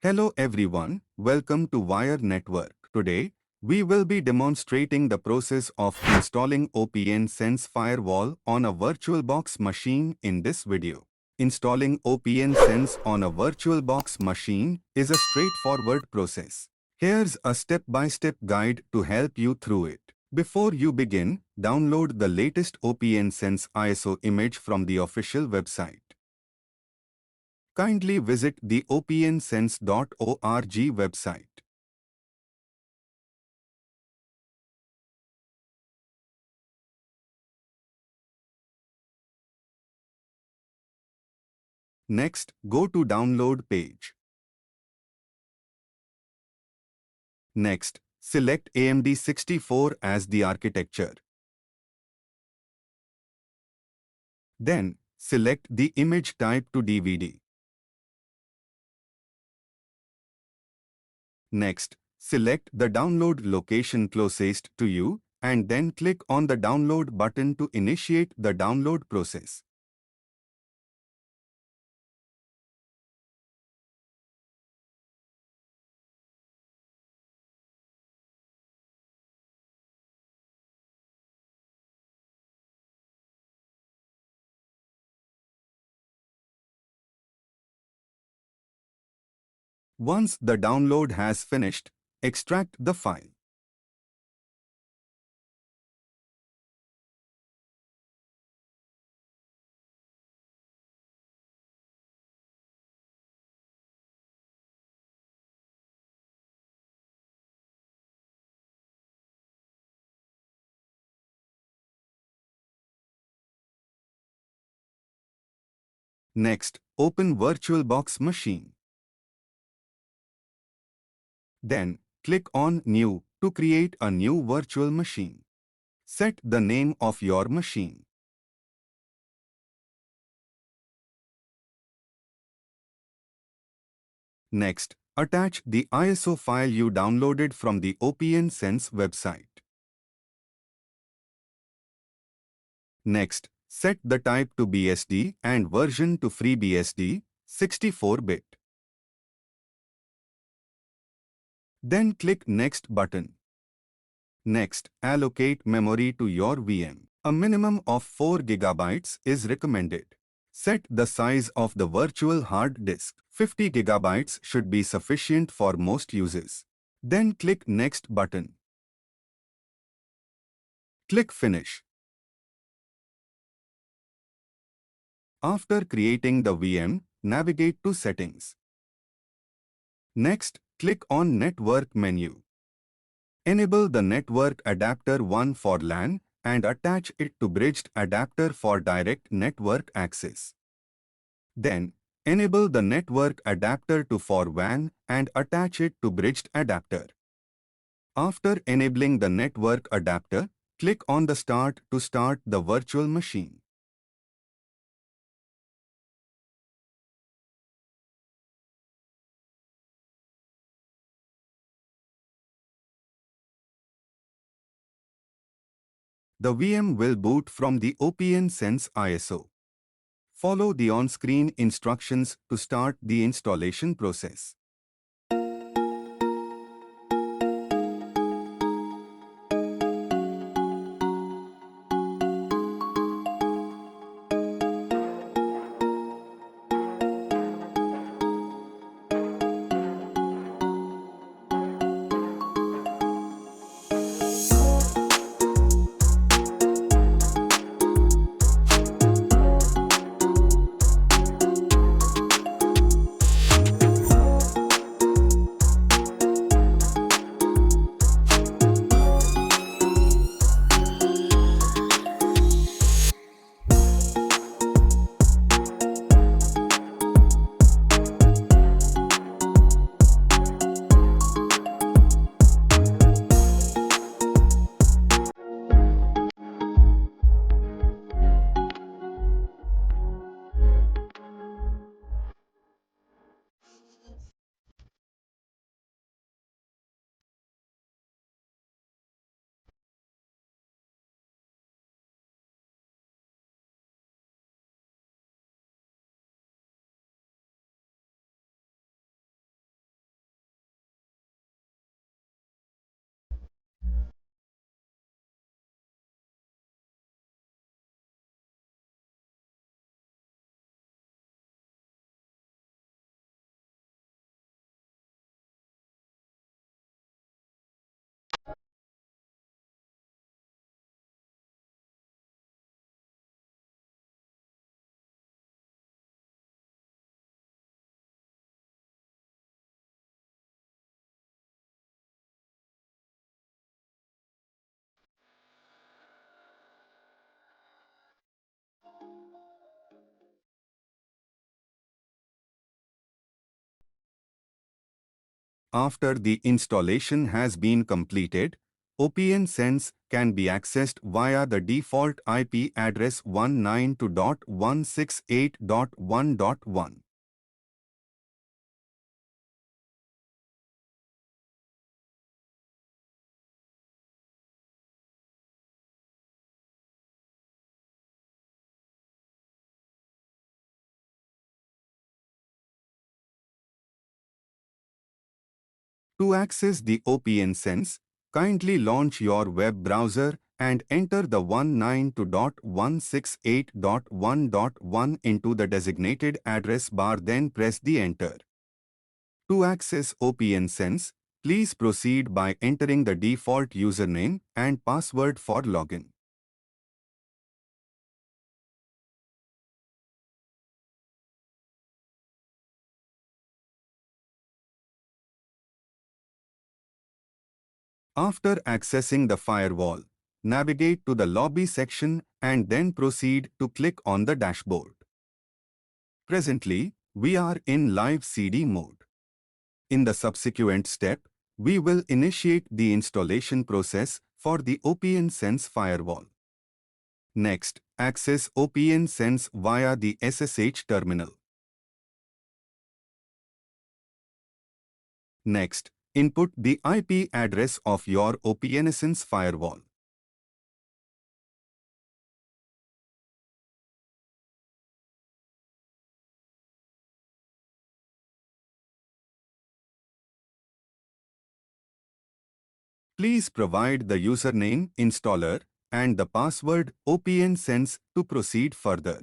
Hello everyone, welcome to Wire Network. Today, we will be demonstrating the process of installing OPNsense Firewall on a Virtualbox machine in this video. Installing OPNsense on a Virtualbox machine is a straightforward process. Here's a step-by-step guide to help you through it. Before you begin, download the latest OPNsense ISO image from the official website. Kindly visit the opnsense.org website. Next, go to Download page. Next, select AMD 64 as the architecture. Then, select the image type to DVD. Next, select the download location closest to you and then click on the download button to initiate the download process. Once the download has finished, extract the file. Next, open Virtualbox machine. Then, click on New to create a new virtual machine. Set the name of your machine. Next, attach the ISO file you downloaded from the OPNsense website. Next, set the type to BSD and version to FreeBSD, 64-bit. Then click Next button. Next, allocate memory to your VM. A minimum of 4 GB is recommended. Set the size of the virtual hard disk. 50 GB should be sufficient for most users. Then click Next button. Click Finish. After creating the VM, navigate to Settings. Next, click on Network menu. Enable the Network Adapter 1 for LAN and attach it to Bridged Adapter for direct network access. Then, enable the Network Adapter 2 for WAN and attach it to Bridged Adapter. After enabling the Network Adapter, click on the Start to start the virtual machine. The VM will boot from the OPNsense ISO. Follow the on-screen instructions to start the installation process. After the installation has been completed, OPNsense can be accessed via the default IP address 192.168.1.1. To access the OPNsense, kindly launch your web browser and enter the 192.168.1.1 into the designated address bar, then press the enter. To access OPNsense, please proceed by entering the default username and password for login. After accessing the firewall, navigate to the lobby section and then proceed to click on the dashboard. Presently, we are in live CD mode. In the subsequent step, we will initiate the installation process for the OPNsense firewall. Next, access OPNsense via the SSH terminal. Next, input the IP address of your OPNsense firewall. Please provide the username installer and the password OPNsense to proceed further.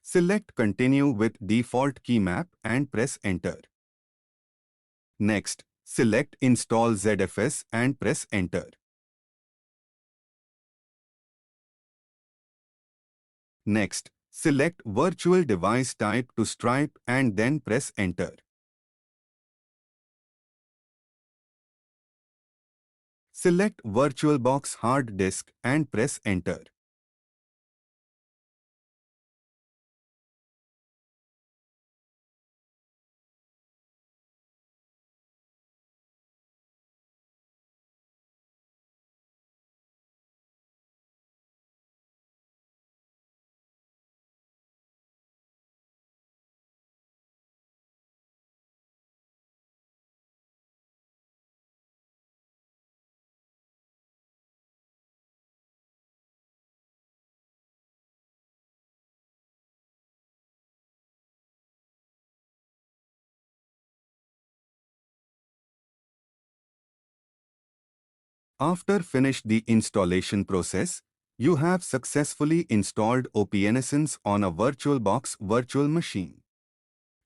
Select Continue with default key map and press Enter. Next, select Install ZFS and press Enter. Next, select Virtual Device Type to Stripe and then press Enter. Select Virtualbox Hard Disk and press Enter. After finish the installation process, you have successfully installed OPNsense on a Virtualbox virtual machine.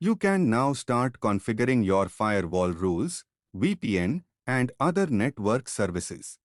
You can now start configuring your firewall rules, VPN, and other network services.